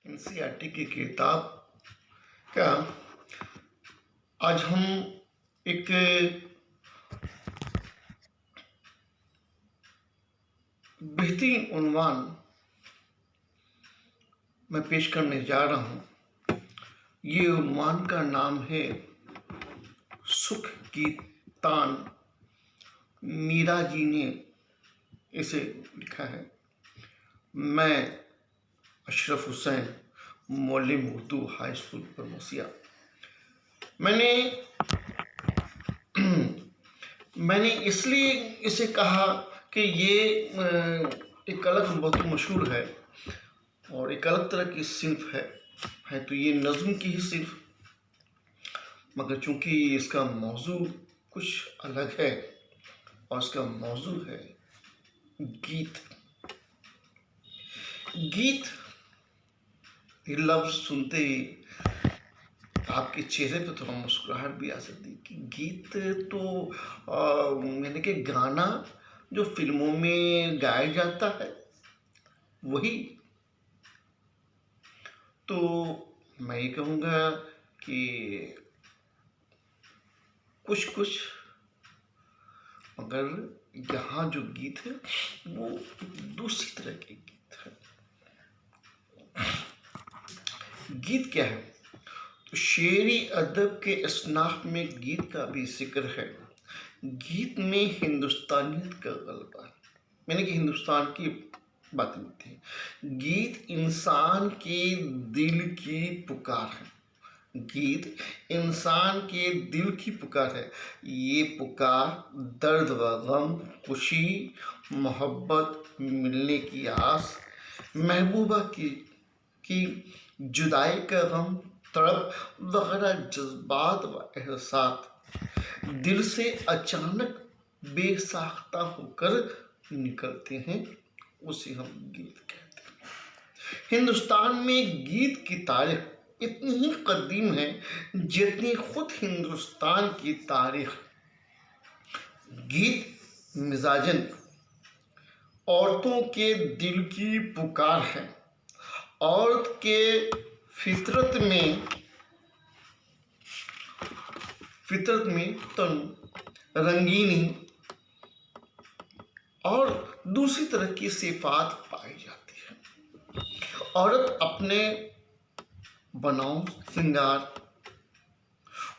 NCERT की किताब का आज हम एक बेहतरीन उन्वान मैं पेश करने जा रहा हूँ। ये उन्वान का नाम है सुख की तान। मीरा जी ने इसे लिखा है। मैं अशरफ हुसैन, मौलिम उर्दू हाई स्कूल परमसिया। मैंने इसलिए इसे कहा कि ये एक अलग बहुत मशहूर है और एक अलग तरह की सिंफ है तो ये नज़्म की ही सिंफ, मगर चूंकि इसका मौजू कुछ अलग है और इसका मौजू है गीत। ये लफ्ज़ सुनते ही आपके चेहरे पे थोड़ा मुस्कुराहट भी आ सकती है कि गीत तो यानी कि गाना जो फिल्मों में गाया जाता है वही। तो मैं ये कहूँगा कि कुछ मगर यहाँ जो गीत है वो दूसरी तरह के गीत है। गीत क्या है? तो शेरी अदब के असनाफ में गीत का भी जिक्र है। गीत में हिंदुस्तानियत का गलबा है, यानी कि हिंदुस्तान की बात होती है। गीत इंसान के दिल की पुकार है। गीत इंसान के दिल की पुकार है। ये पुकार दर्द व गम, खुशी, मोहब्बत, मिलने की आस, महबूबा की जुदाई का गम, तड़प वगैरह जज्बात व एहसास दिल से अचानक बेसाख्ता होकर निकलते हैं, उसे हम गीत कहते हैं। हिंदुस्तान में गीत की तारीख इतनी ही कदीम है जितनी खुद हिंदुस्तान की तारीख। गीत मिजाजन औरतों के दिल की पुकार है। औरत के फितरत में तन रंगीनी और दूसरी तरह की सिफात पाई जाती है। औरत अपने बनाव, श्रृंगार,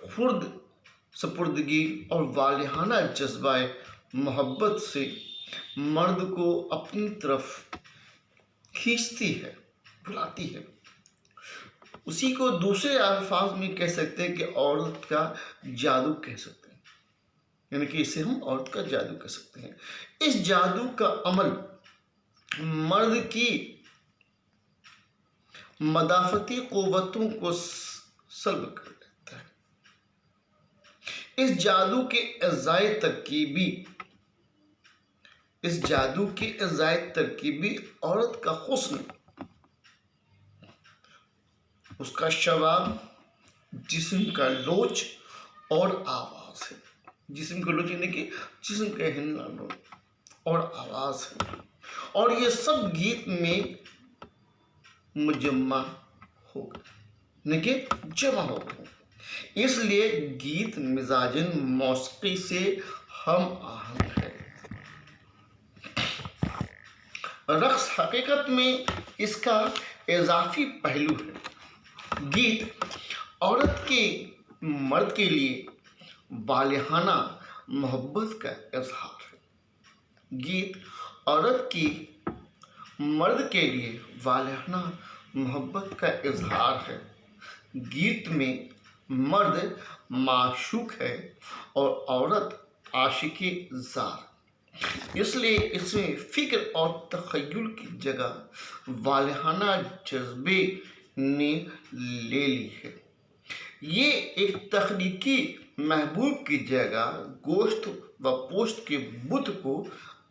खुर्द सपुर्दगी और वालिहाना जज्बाए मोहब्बत से मर्द को अपनी तरफ खींचती है, बुलाती है। उसी को दूसरे अल्फाज में कह सकते हैं कि औरत का जादू कह सकते हैं, यानी कि इसे हम औरत का जादू कह सकते हैं। इस जादू का अमल मर्द की मदाफती क़ुव्वतों को सल्ब कर देता है। इस जादू के इज़ाए तरकीबी औरत का हुस्न, उसका शबाब, जिस्म का लोच और आवाज़ है। जिस्म का लोच यानी कि जिस्म का हिलना और आवाज़ है, और ये सब गीत में मुजम्मा हो गए, यानी कि जमा हो गए। इसलिए गीत मिजाजन मौसीकी से हम आहंग है। रक्स हकीकत में इसका इजाफी पहलू है। गीत औरत के मर्द के लिए वालिहाना मोहब्बत का इजहार है। गीत औरत की मर्द के लिए वालिहाना मोहब्बत का इजहार है। गीत में मर्द माशूक है और औरत आशिकी ज़ार। इसलिए इसमें फ़िक्र और तख़य्युल की जगह वालिहाना जज्बे ने ले ली है। ये एक तख्लीकी महबूब की जगह गोश्त व पोश्त के बुत को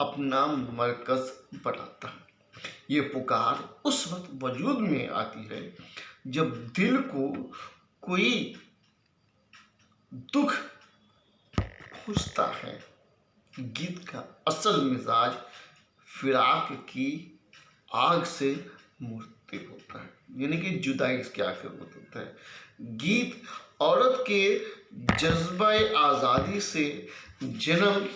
अपना मरकज़ बनाता है। ये पुकार उस वक्त वजूद में आती है जब दिल को कोई दुख पहुँचता है। गीत का असल मिजाज फिराक की आग से प्रतीक होता है, यानी कि जुदाई इसके आखिर में होता है। गीत औरत के जज्बा आज़ादी से जन्म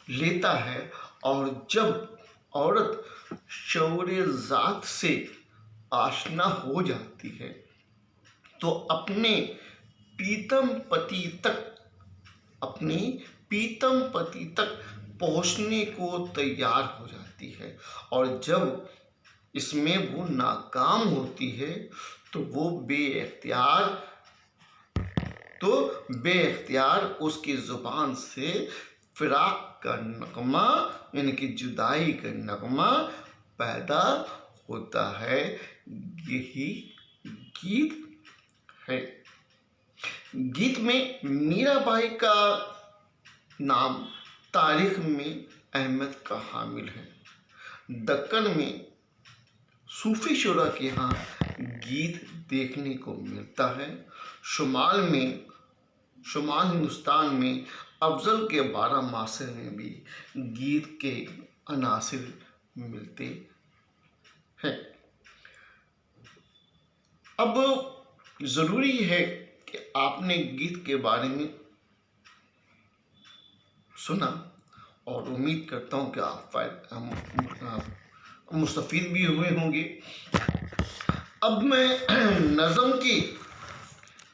लेता है, और जब औरत शौर्य ज़ात से आशना हो जाती है तो अपने प्रीतम पति तक पहुंचने को तैयार हो जाती है, और जब इसमें वो नाकाम होती है तो वो बेख्तियार उसकी जुबान से फिराक का नगमा, यानी कि जुदाई का नगमा पैदा होता है। यही गीत है। गीत में मीराबाई का नाम तारीख में अहमियत का हामिल है। दक्कन में सूफी शुरा के यहाँ गीत देखने को मिलता है। शुमाल हिंदुस्तान में अफजल के 12 मासे में भी गीत के अनासिर मिलते हैं। अब ज़रूरी है कि आपने गीत के बारे में सुना, और उम्मीद करता हूँ कि आप मुस्तफ़ीद भी हुए होंगे। अब मैं नज़म की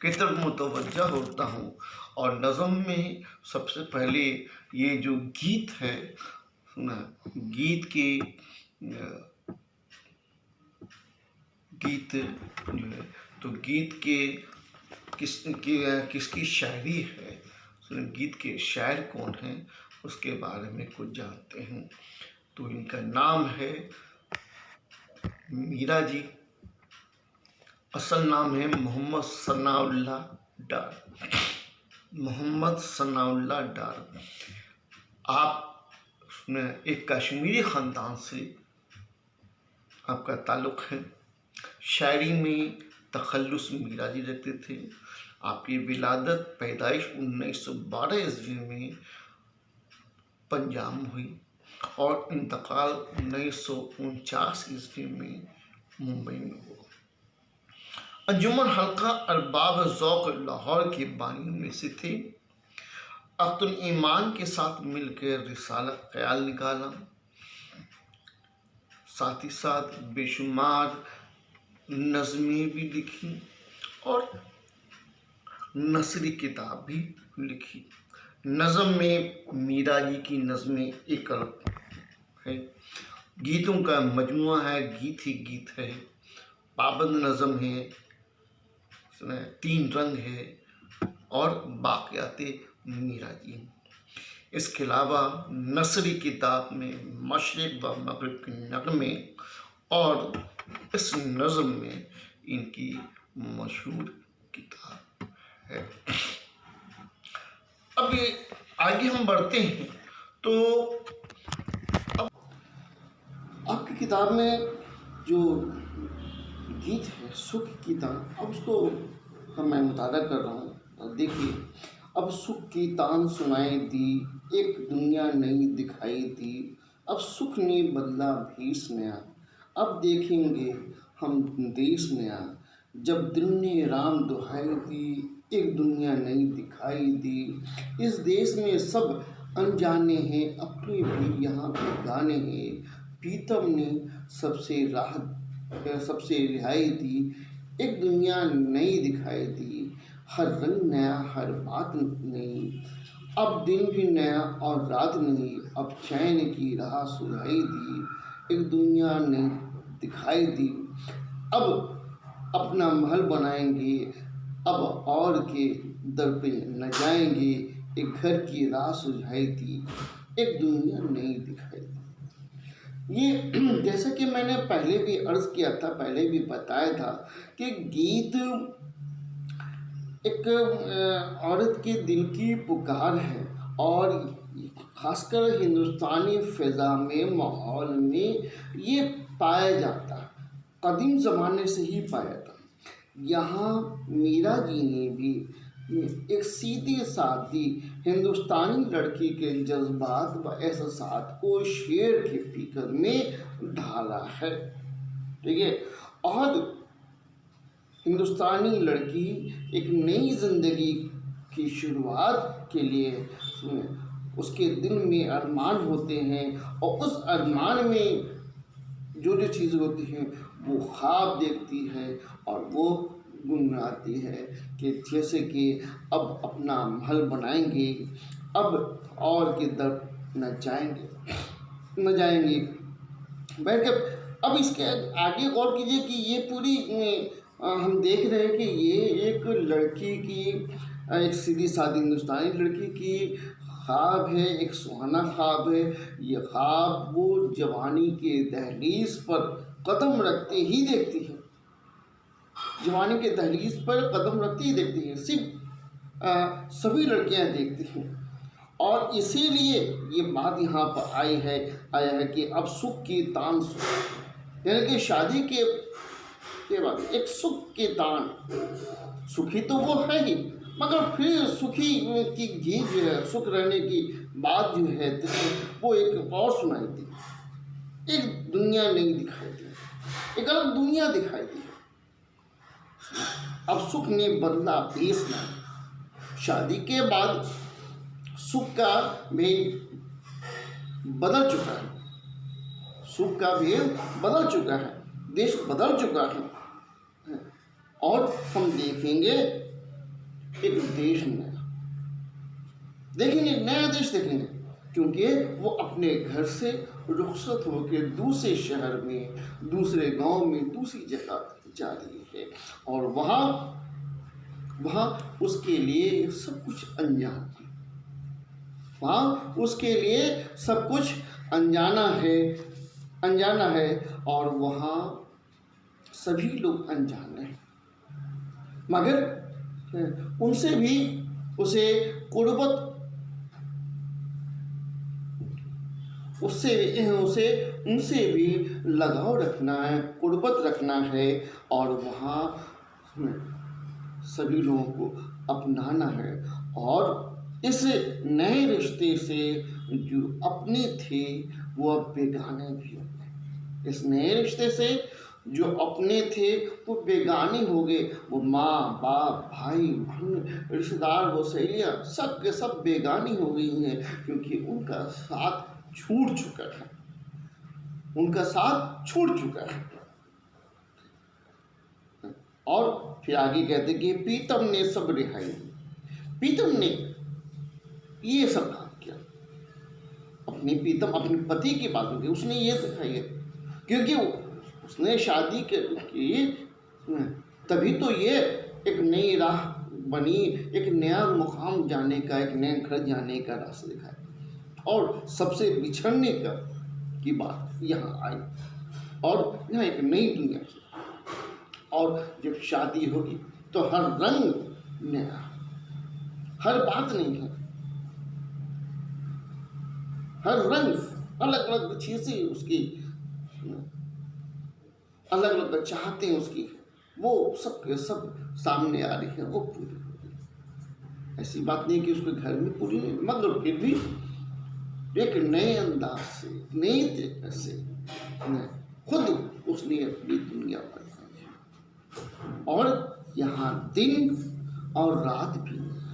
तरफ मुतवज्जा होता हूँ, और नज़म में सबसे पहले ये जो गीत है, गीत जो है, तो गीत के किसकी शायरी है, गीत के शायर कौन हैं, उसके बारे में कुछ जानते हैं। तो इनका नाम है मीरा जी। असल नाम है मोहम्मद सनाउल्लाह डार। आप एक कश्मीरी ख़ानदान से आपका ताल्लुक़ है। शायरी में तखल्लुस मीरा जी रखते थे। आपकी विलादत पैदाइश 1912 ईस्वी में पंजाब में हुई, और इंतकाल 1949 ईस्वी में मुंबई में हुआ। अंजुमन हल्का अरबाब ज़ौक़ लाहौर के बानियों में से थे। अख्तुल ईमान के साथ मिलकर रिसालत ख्याल निकाला। साथ ही साथ बेशुमार नज़में भी लिखी और नसरी किताब भी लिखी। नज़म में मीरा जी की नज़में एक अलग है। गीतों का मजमुआ है, गीत ही गीत है। पाबंद नज़म है, 3 रंग है, और बाक़ियाते मीरा जी। इसके अलावा नसरी किताब में मशरिक़ व मग़रिब के नग़मे, और इस नज़म में इनकी मशहूर किताब है। अब ये आगे हम बढ़ते हैं, तो अब आपकी किताब में जो गीत है, सुख की तान, अब उसको मैं मुताला कर रहा हूँ। देखिए, अब सुख की तान सुनाई दी, एक दुनिया नई दिखाई दी। अब सुख ने बदला भेष नया, अब देखेंगे हम देश नया। जब दिल ने राम दुहाई दी, एक दुनिया नई दिखाई दी। इस देश में सब अनजाने हैं, अपने भी यहाँ बेगाने हैं। प्रीतम ने सबसे रिहाई दी, एक दुनिया नई दिखाई दी। हर रंग नया, हर बात नई, अब दिन भी नया और रात नहीं। अब चैन की राह सुझाई दी, एक दुनिया नई दिखाई दी। अब अपना महल बनाएंगे, अब और के दर पे न जाएंगे। एक घर की राह सुझाई दी, एक दुनिया नई दिखाई दी। ये जैसा कि मैंने पहले भी अर्ज़ किया था, पहले भी बताया था कि गीत एक औरत के दिल की पुकार है, और ख़ासकर हिंदुस्तानी फ़िज़ा में, माहौल में ये पाया जाता है। कदीम ज़माने से ही पाया था। यहाँ मीरा जी ने भी एक सीधी सादी हिंदुस्तानी लड़की के जज्बात व एहसासात को शेर के फिक्र में ढाला है। ठीक है। और हिंदुस्तानी लड़की एक नई जिंदगी की शुरुआत के लिए उसके दिल में अरमान होते हैं, और उस अरमान में जो जो चीज़ें होती हैं वो ख्वाब देखती है और वो गुनगुनाती है कि जैसे कि अब अपना महल बनाएंगे, अब और के दर न जाएंगे बैठ कर। अब इसके आगे गौर कीजिए कि ये पूरी हम देख रहे हैं कि ये एक लड़की की एक सीधी सादी हिंदुस्तानी लड़की की ख्वाब है, एक सुहाना ख्वाब है। ये ख्वाब वो जवानी के दहलीज पर कदम रखते ही देखती है, जवानी के दहलीज पर कदम रखते ही देखती है, सिर्फ सभी लड़कियां देखती हैं। और इसीलिए ये बात यहाँ पर आया है कि अब सुख की तान सुख, यानी कि शादी के बाद एक सुख के तान, सुखी तो वो है ही, मगर फिर सुखी की गीत जो है, सुख रहने की बात जो है वो एक और सुनाई दी, एक दुनिया नहीं दिखाई दी, एक अलग दुनिया दिखाई दी। अब सुख ने बदला भेष ना, शादी के बाद सुख का भी बदल चुका है, सुख का भी बदल चुका है, देश बदल चुका है। और हम देखेंगे एक देश नया देखेंगे, नया देश देखेंगे, क्योंकि वो अपने घर से रुखसत होकर दूसरे शहर में, दूसरे गांव में, दूसरी जगह जा रही है, और वहाँ उसके लिए सब कुछ अनजान है, वहाँ उसके लिए सब कुछ अनजाना है, और वहाँ सभी लोग अनजान हैं, मगर उनसे भी उसे कुर्बत, उनसे भी लगाव रखना है, कुर्बत रखना है, और वहाँ सभी लोगों को अपनाना है। और इस नए रिश्ते से जो अपने थे वो अब बेगाने भी हो गए, इस नए रिश्ते से जो अपने थे वो बेगाने हो गए, वो माँ बाप भाई बहन रिश्तेदार वो सहेलियाँ सब के सब बेगानी हो गई हैं, क्योंकि उनका साथ छूट चुका है, उनका साथ छूट चुका है। और फिर आगे कहते कि प्रीतम ने सब रिहाई दी, प्रीतम ने ये सब काम किया, अपनी प्रीतम अपने पति की बात होगी, उसने ये दिखाई है, क्योंकि उसने शादी की तभी तो ये एक नई राह बनी, एक नया मुकाम जाने का, एक नया घर जाने का रास्ता दिखाया, और सबसे बिछड़ने की बात यहाँ आई, और यहाँ एक नई दुनिया की। और जब शादी होगी तो हर रंग नया, हर बात नहीं है, हर रंग अलग अलग चीजें उसकी, अलग अलग चाहते हैं उसकी, वो सब के सब सामने आ रही है, वो पूरी हो रही। ऐसी बात नहीं कि उसके घर में पूरी नहीं, मगर फिर भी एक नए अंदाज से, नए तरीके से खुद उसने अपनी दुनिया बनाई, और यहाँ दिन और रात भी नया,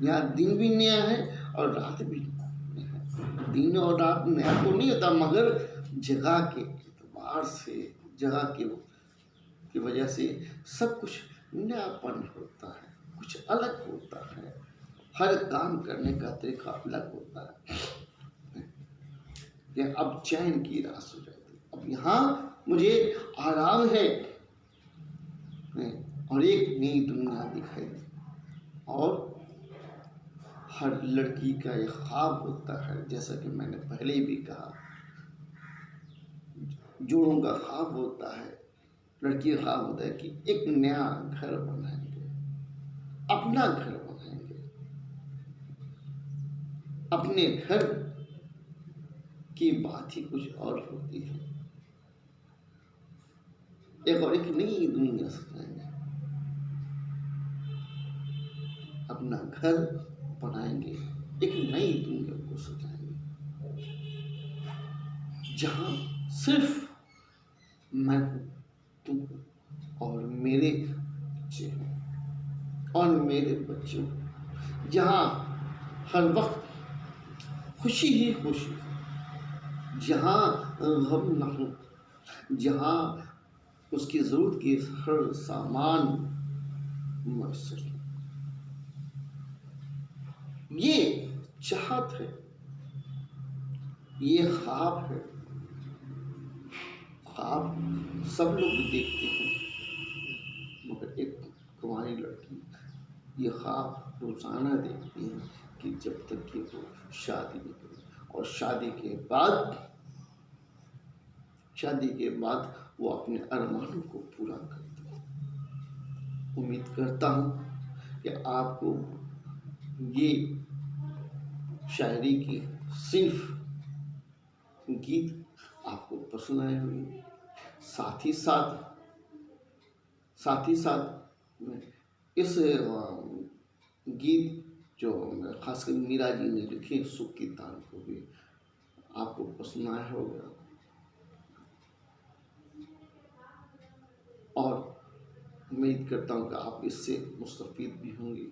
यहाँ दिन भी नया है और रात भी नया है। दिन और रात नया तो नहीं होता, मगर जगह के एतबार से, जगह की वजह से सब कुछ नयापन होता है, कुछ अलग होता है, हर काम करने का तरीका अलग होता है। ये अब चैन की रास हो जाती, अब यहाँ मुझे आराम है, और एक नई दुनिया दिखाई दी। और हर लड़की का एक ख्वाब होता है, जैसा कि मैंने पहले भी कहा, जोड़ों का ख्वाब होता है, लड़की का ख्वाब होता है कि एक नया घर बनाएंगे, अपना घर बनाएंगे, अपने घर की बात ही कुछ और होती है, एक नई दुनिया सजाएंगे, अपना घर बनाएंगे, एक नई दुनिया को सजाएंगे, जहां सिर्फ मैं हूँ, तुम हो और मेरे बच्चे हैं और मेरे बच्चे हो, जहाँ हर वक्त खुशी ही खुशी, जहाँ गम न हो, जहाँ उसकी ज़रूरत की हर सामान मैसर हो। ये चाहत है, ये ख्वाब है। ख्वाब सब लोग देखते हैं, मगर एक कुंवारी लड़की ये ख्वाब रोजाना देखती है कि जब तक कि वो शादी नहीं करे, और शादी के बाद वो अपने अरमानों को पूरा करती है। उम्मीद करता हूँ कि आपको ये शायरी की सिर्फ गीत आपको पसंद आए होंगे। साथ ही साथ मैं इस गीत जो खासकर मीरा जी ने लिखे सुख की तान को भी आपको पसंद आया होगा, और उम्मीद करता हूँ कि आप इससे मुस्तफीद भी होंगे।